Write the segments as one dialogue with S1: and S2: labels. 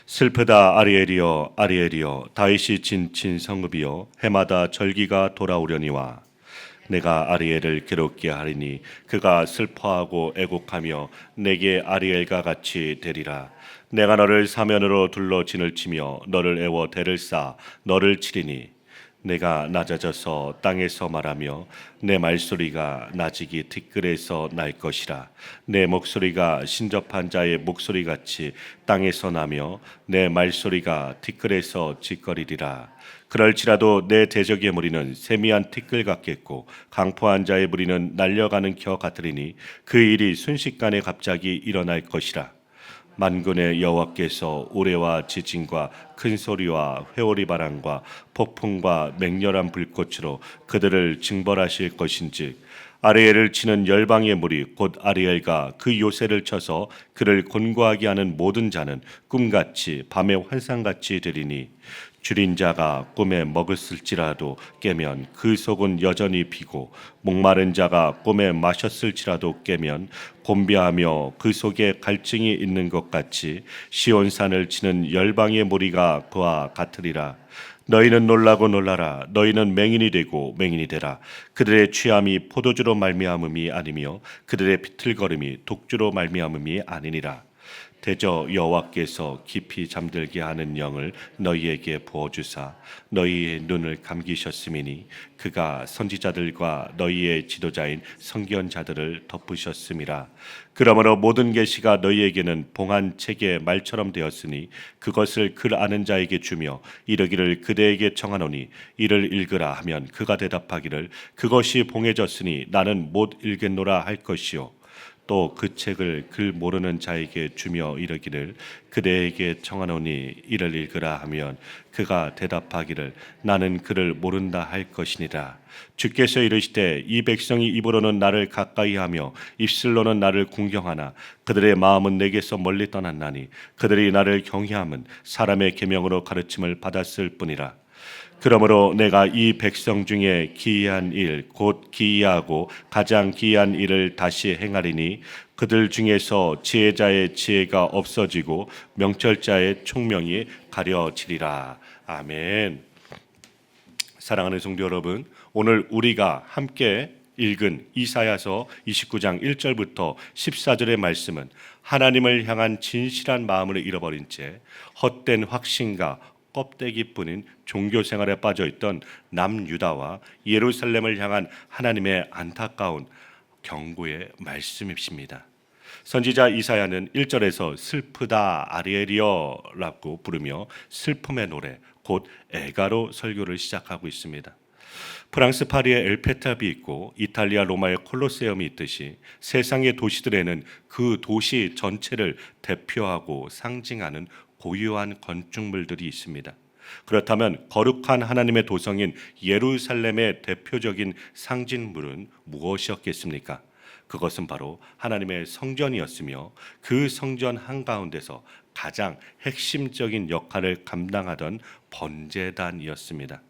S1: 슬프다 아리엘이여 아리엘이여 다윗이 진친 성읍이여 해마다 절기가 돌아오려니와 내가 아리엘을 괴롭게 하리니 그가 슬퍼하고 애곡하며 내게 아리엘과 같이 되리라. 내가 너를 사면으로 둘러 진을 치며 너를 애워 대를 쌓아 너를 치리니 내가 낮아져서 땅에서 말하며 내 말소리가 나직이 티끌에서 날 것이라. 내 목소리가 신접한 자의 목소리같이 땅에서 나며 내 말소리가 티끌에서 짓거리리라. 그럴지라도 내 대적의 무리는 세미한 티끌 같겠고 강포한 자의 무리는 날려가는 겨 같으리니 그 일이 순식간에 갑자기 일어날 것이라. 만군의 여호와께서 우레와 지진과 큰 소리와 회오리 바람과 폭풍과 맹렬한 불꽃으로 그들을 징벌하실 것인즉 아리엘을 치는 열방의 무리 곧 아리엘과 그 요새를 쳐서 그를 곤고하게 하는 모든 자는 꿈같이 밤의 환상같이 되리니 줄인 자가 꿈에 먹었을지라도 깨면 그 속은 여전히 비고 목마른 자가 꿈에 마셨을지라도 깨면 곤비하며 그 속에 갈증이 있는 것 같이 시온산을 치는 열방의 무리가 그와 같으리라. 너희는 놀라고 놀라라. 너희는 맹인이 되고 맹인이 되라. 그들의 취함이 포도주로 말미암음이 아니며 그들의 비틀거림이 독주로 말미암음이 아니니라. 대저 여호와께서 깊이 잠들게 하는 영을 너희에게 부어주사 너희의 눈을 감기셨음이니 그가 선지자들과 너희의 지도자인 선견자들을 덮으셨음이라. 그러므로 모든 계시가 너희에게는 봉한 책의 말처럼 되었으니 그것을 글 아는 자에게 주며 이르기를 그대에게 청하노니 이를 읽으라 하면 그가 대답하기를 그것이 봉해졌으니 나는 못 읽겠노라 할 것이요 또 그 책을 글 모르는 자에게 주며 이르기를 그대에게 청하노니 이를 읽으라 하면 그가 대답하기를 나는 그를 모른다 할 것이니라. 주께서 이르시되 이 백성이 입으로는 나를 가까이하며 입술로는 나를 공경하나 그들의 마음은 내게서 멀리 떠났나니 그들이 나를 경외함은 사람의 계명으로 가르침을 받았을 뿐이라. 그러므로 내가 이 백성 중에 기이한 일, 곧 기이하고 가장 기이한 일을 다시 행하리니 그들 중에서 지혜자의 지혜가 없어지고 명철자의 총명이 가려지리라. 아멘. 사랑하는 성도 여러분, 오늘 우리가 함께 읽은 이사야서 29장 1절부터 14절의 말씀은 하나님을 향한 진실한 마음을 잃어버린 채 헛된 확신과 껍데기뿐인 종교 생활에 빠져있던 남유다와 예루살렘을 향한 하나님의 안타까운 경고의 말씀이십니다. 선지자 이사야는 1절에서 슬프다 아리엘이여 라고 부르며 슬픔의 노래 곧 애가로 설교를 시작하고 있습니다. 프랑스 파리에 엘페탑이 있고 이탈리아 로마의 콜로세움이 있듯이 세상의 도시들에는 그 도시 전체를 대표하고 상징하는 고유한 건축물들이 있습니다. 그렇다면 거룩한 하나님의 도성인 예루살렘의 대표적인 상징물은 무엇이었겠습니까? 그것은 바로 하나님의 성전이었으며 그 성전 한가운데서 가장 핵심적인 역할을 감당하던 번제단이었습니다.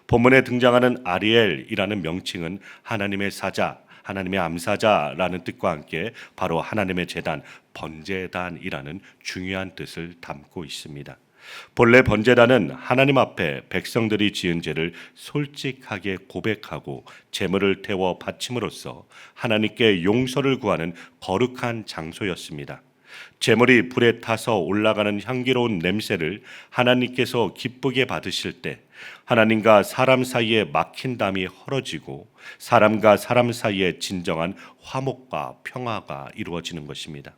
S1: 본문에 등장하는 아리엘이라는 명칭은 하나님의 사자, 하나님의 암사자라는 뜻과 함께 바로 하나님의 제단, 번제단이라는 중요한 뜻을 담고 있습니다. 본래 번제단은 하나님 앞에 백성들이 지은 죄를 솔직하게 고백하고 제물을 태워 바침으로써 하나님께 용서를 구하는 거룩한 장소였습니다. 제물이 불에 타서 올라가는 향기로운 냄새를 하나님께서 기쁘게 받으실 때 하나님과 사람 사이에 막힌 담이 헐어지고 사람과 사람 사이에 진정한 화목과 평화가 이루어지는 것입니다.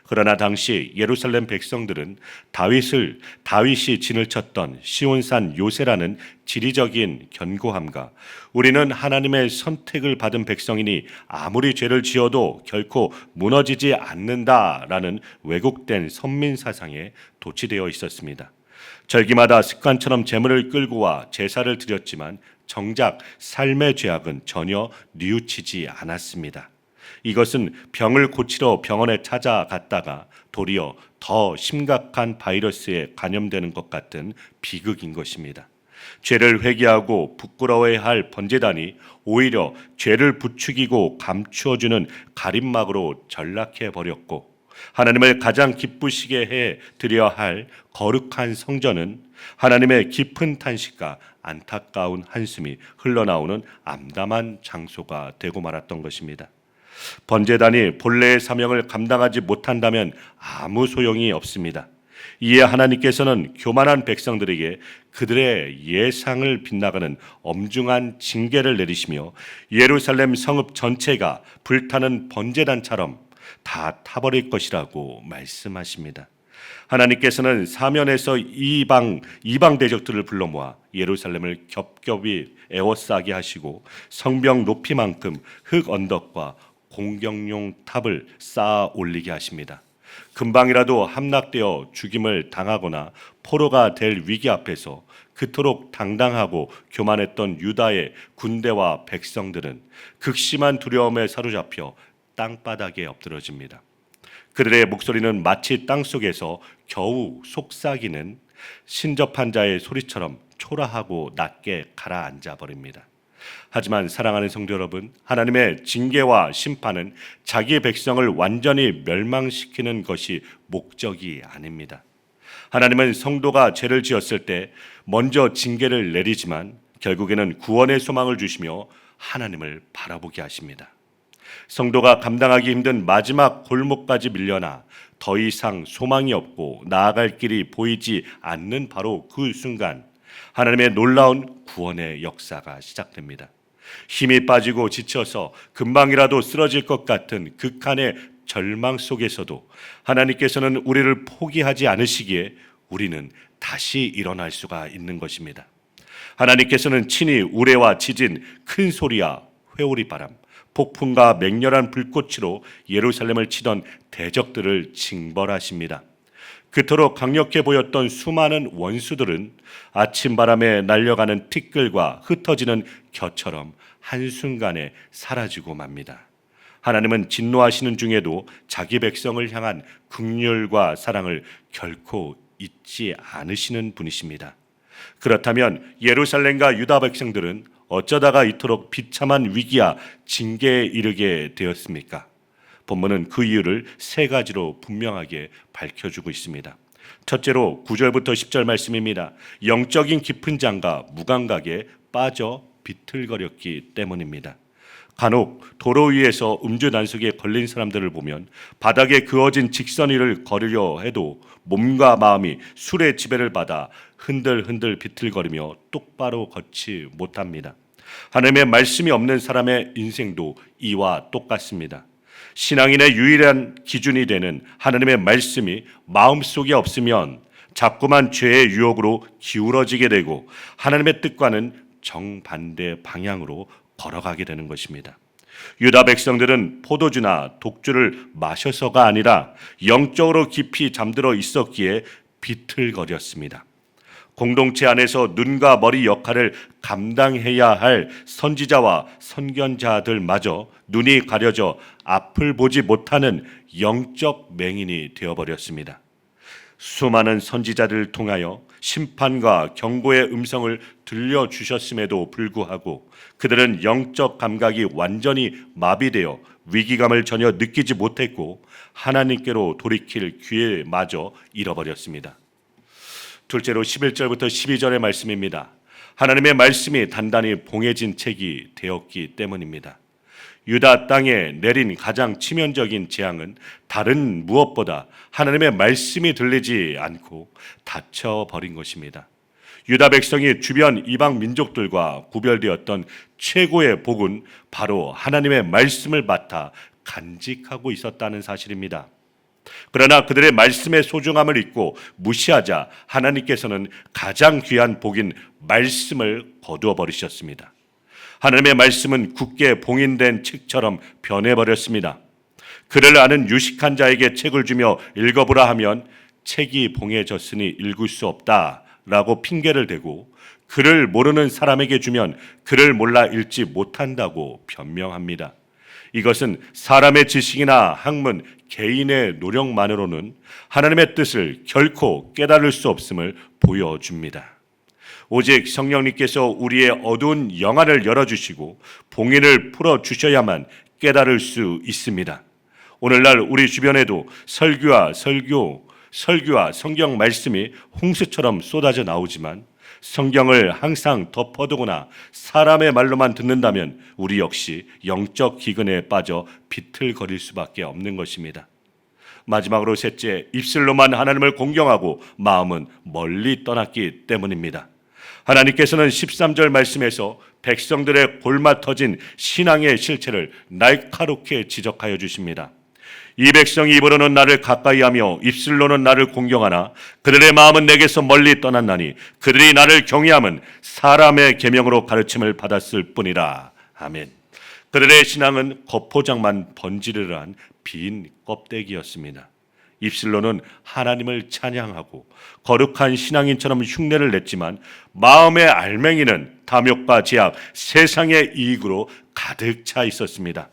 S1: 그러나 당시 예루살렘 백성들은 다윗이 진을 쳤던 시온산 요새라는 지리적인 견고함과 우리는 하나님의 선택을 받은 백성이니 아무리 죄를 지어도 결코 무너지지 않는다라는 왜곡된 선민 사상에 도취되어 있었습니다. 절기마다 습관처럼 제물을 끌고 와 제사를 드렸지만 정작 삶의 죄악은 전혀 뉘우치지 않았습니다. 이것은 병을 고치러 병원에 찾아갔다가 도리어 더 심각한 바이러스에 감염되는 것 같은 비극인 것입니다. 죄를 회개하고 부끄러워야 할 번제단이 오히려 죄를 부추기고 감추어주는 가림막으로 전락해 버렸고 하나님을 가장 기쁘시게 해 드려야 할 거룩한 성전은 하나님의 깊은 탄식과 안타까운 한숨이 흘러나오는 암담한 장소가 되고 말았던 것입니다. 번제단이 본래의 사명을 감당하지 못한다면 아무 소용이 없습니다. 이에 하나님께서는 교만한 백성들에게 그들의 예상을 빗나가는 엄중한 징계를 내리시며 예루살렘 성읍 전체가 불타는 번제단처럼 다 타버릴 것이라고 말씀하십니다. 하나님께서는 사면에서 이방 대적들을 불러 모아 예루살렘을 겹겹이 에워싸게 하시고 성벽 높이만큼 흙 언덕과 공경용 탑을 쌓아 올리게 하십니다. 금방이라도 함락되어 죽임을 당하거나 포로가 될 위기 앞에서 그토록 당당하고 교만했던 유다의 군대와 백성들은 극심한 두려움에 사로잡혀 땅바닥에 엎드러집니다. 그들의 목소리는 마치 땅속에서 겨우 속삭이는 신접한 자의 소리처럼 초라하고 낮게 가라앉아 버립니다. 하지만 사랑하는 성도 여러분, 하나님의 징계와 심판은 자기 백성을 완전히 멸망시키는 것이 목적이 아닙니다. 하나님은 성도가 죄를 지었을 때 먼저 징계를 내리지만 결국에는 구원의 소망을 주시며 하나님을 바라보게 하십니다. 성도가 감당하기 힘든 마지막 골목까지 밀려나 더 이상 소망이 없고 나아갈 길이 보이지 않는 바로 그 순간 하나님의 놀라운 구원의 역사가 시작됩니다. 힘이 빠지고 지쳐서 금방이라도 쓰러질 것 같은 극한의 절망 속에서도 하나님께서는 우리를 포기하지 않으시기에 우리는 다시 일어날 수가 있는 것입니다. 하나님께서는 친히 우레와 지진, 큰 소리와 회오리바람, 폭풍과 맹렬한 불꽃으로 예루살렘을 치던 대적들을 징벌하십니다. 그토록 강력해 보였던 수많은 원수들은 아침바람에 날려가는 티끌과 흩어지는 겨처럼 한순간에 사라지고 맙니다. 하나님은 진노하시는 중에도 자기 백성을 향한 긍휼과 사랑을 결코 잊지 않으시는 분이십니다. 그렇다면 예루살렘과 유다 백성들은 어쩌다가 이토록 비참한 위기와 징계에 이르게 되었습니까? 본문은 그 이유를 세 가지로 분명하게 밝혀주고 있습니다. 첫째로 9절부터 10절 말씀입니다. 영적인 깊은 장과 무감각에 빠져 비틀거렸기 때문입니다. 간혹 도로 위에서 음주 단속에 걸린 사람들을 보면 바닥에 그어진 직선 위를 걸으려 해도 몸과 마음이 술의 지배를 받아 흔들흔들 비틀거리며 똑바로 걷지 못합니다. 하나님의 말씀이 없는 사람의 인생도 이와 똑같습니다. 신앙인의 유일한 기준이 되는 하나님의 말씀이 마음속에 없으면 자꾸만 죄의 유혹으로 기울어지게 되고 하나님의 뜻과는 정반대 방향으로 걸어가게 되는 것입니다. 유다 백성들은 포도주나 독주를 마셔서가 아니라 영적으로 깊이 잠들어 있었기에 비틀거렸습니다. 공동체 안에서 눈과 머리 역할을 감당해야 할 선지자와 선견자들마저 눈이 가려져 앞을 보지 못하는 영적 맹인이 되어버렸습니다. 수많은 선지자들을 통하여 심판과 경고의 음성을 들려주셨음에도 불구하고 그들은 영적 감각이 완전히 마비되어 위기감을 전혀 느끼지 못했고 하나님께로 돌이킬 기회마저 잃어버렸습니다. 둘째로 11절부터 12절의 말씀입니다. 하나님의 말씀이 단단히 봉해진 책이 되었기 때문입니다. 유다 땅에 내린 가장 치명적인 재앙은 다른 무엇보다 하나님의 말씀이 들리지 않고 닫혀버린 것입니다. 유다 백성이 주변 이방 민족들과 구별되었던 최고의 복은 바로 하나님의 말씀을 맡아 간직하고 있었다는 사실입니다. 그러나 그들의 말씀의 소중함을 잊고 무시하자 하나님께서는 가장 귀한 복인 말씀을 거두어 버리셨습니다. 하나님의 말씀은 굳게 봉인된 책처럼 변해버렸습니다. 그를 아는 유식한 자에게 책을 주며 읽어보라 하면 책이 봉해졌으니 읽을 수 없다라고 핑계를 대고 그를 모르는 사람에게 주면 그를 몰라 읽지 못한다고 변명합니다. 이것은 사람의 지식이나 학문, 개인의 노력만으로는 하나님의 뜻을 결코 깨달을 수 없음을 보여줍니다. 오직 성령님께서 우리의 어두운 영안을 열어주시고 봉인을 풀어주셔야만 깨달을 수 있습니다. 오늘날 우리 주변에도 설교와 성경 말씀이 홍수처럼 쏟아져 나오지만 성경을 항상 덮어두거나 사람의 말로만 듣는다면 우리 역시 영적 기근에 빠져 비틀거릴 수밖에 없는 것입니다. 마지막으로 셋째, 입술로만 하나님을 공경하고 마음은 멀리 떠났기 때문입니다. 하나님께서는 13절 말씀에서 백성들의 골마 터진 신앙의 실체를 날카롭게 지적하여 주십니다. 이 백성이 입으로는 나를 가까이하며 입술로는 나를 공경하나 그들의 마음은 내게서 멀리 떠났나니 그들이 나를 경외함은 사람의 계명으로 가르침을 받았을 뿐이라. 아멘. 그들의 신앙은 겉포장만 번지르르한 빈 껍데기였습니다. 입술로는 하나님을 찬양하고 거룩한 신앙인처럼 흉내를 냈지만 마음의 알맹이는 탐욕과 제약, 세상의 이익으로 가득 차 있었습니다.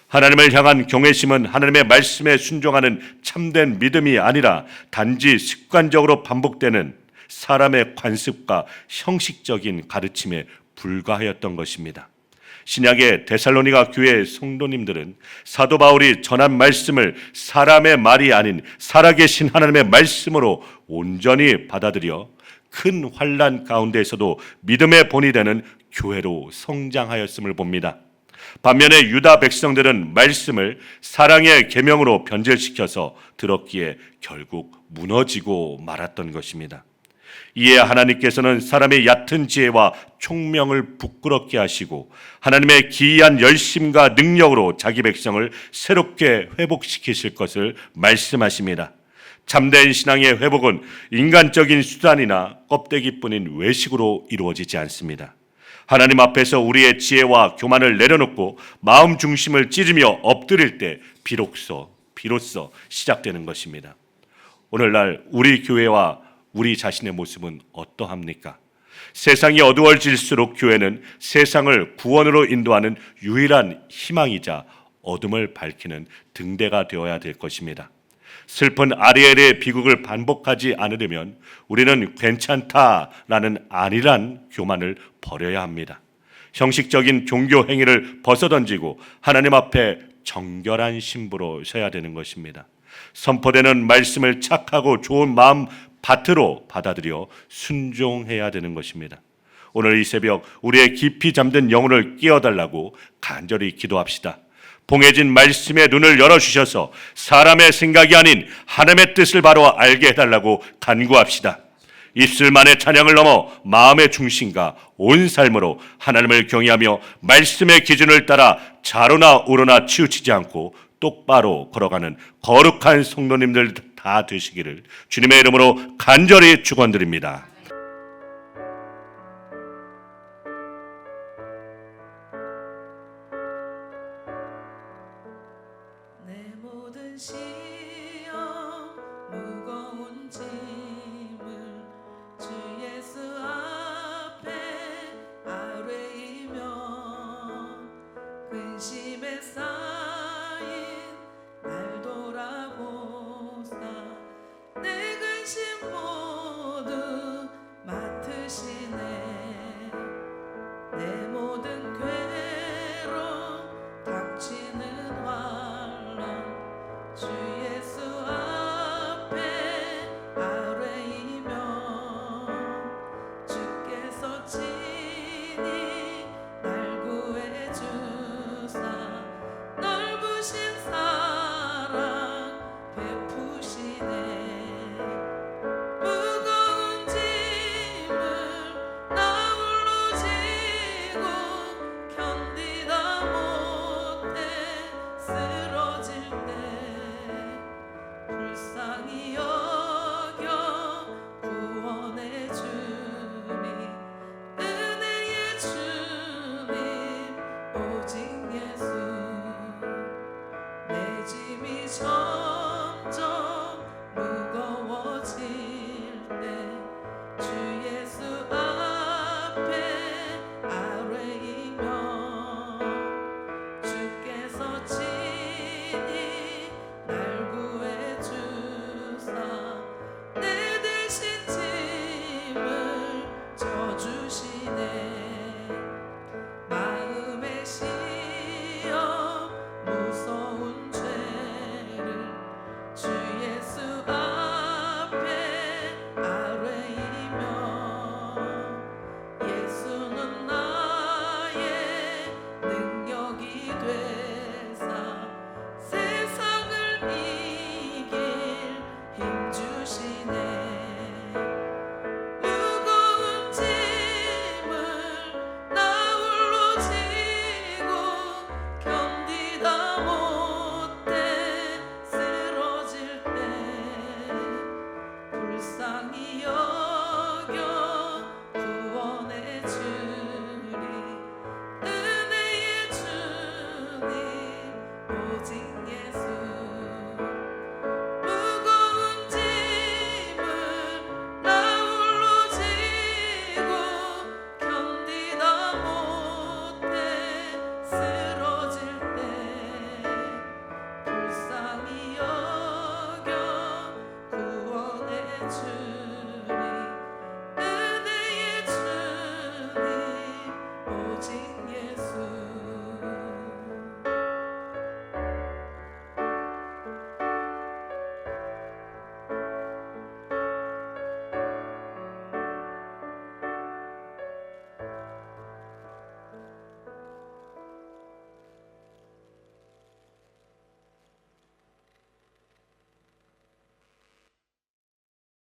S1: 하나님을 향한 경외심은 하나님의 말씀에 순종하는 참된 믿음이 아니라 단지 습관적으로 반복되는 사람의 관습과 형식적인 가르침에 불과하였던 것입니다. 신약의 데살로니가 교회의 성도님들은 사도 바울이 전한 말씀을 사람의 말이 아닌 살아계신 하나님의 말씀으로 온전히 받아들여 큰 환난 가운데에서도 믿음의 본이 되는 교회로 성장하였음을 봅니다. 반면에 유다 백성들은 말씀을 사랑의 계명으로 변질시켜서 들었기에 결국 무너지고 말았던 것입니다. 이에 하나님께서는 사람의 얕은 지혜와 총명을 부끄럽게 하시고 하나님의 기이한 열심과 능력으로 자기 백성을 새롭게 회복시키실 것을 말씀하십니다. 참된 신앙의 회복은 인간적인 수단이나 껍데기뿐인 외식으로 이루어지지 않습니다. 하나님 앞에서 우리의 지혜와 교만을 내려놓고 마음 중심을 찢으며 엎드릴 때 비로소 시작되는 것입니다. 오늘날 우리 교회와 우리 자신의 모습은 어떠합니까? 세상이 어두워질수록 교회는 세상을 구원으로 인도하는 유일한 희망이자 어둠을 밝히는 등대가 되어야 될 것입니다. 슬픈 아리엘의 비극을 반복하지 않으려면 우리는 괜찮다라는 안일한 교만을 버려야 합니다. 형식적인 종교 행위를 벗어던지고 하나님 앞에 정결한 신부로 서야 되는 것입니다. 선포되는 말씀을 착하고 좋은 마음 밭으로 받아들여 순종해야 되는 것입니다. 오늘 이 새벽 우리의 깊이 잠든 영혼을 깨워달라고 간절히 기도합시다. 봉해진 말씀의 눈을 열어주셔서 사람의 생각이 아닌 하나님의 뜻을 바로 알게 해달라고 간구합시다. 입술만의 찬양을 넘어 마음의 중심과 온 삶으로 하나님을 경외하며 말씀의 기준을 따라 좌로나 우로나 치우치지 않고 똑바로 걸어가는 거룩한 성도님들 다 되시기를 주님의 이름으로 간절히 축원드립니다.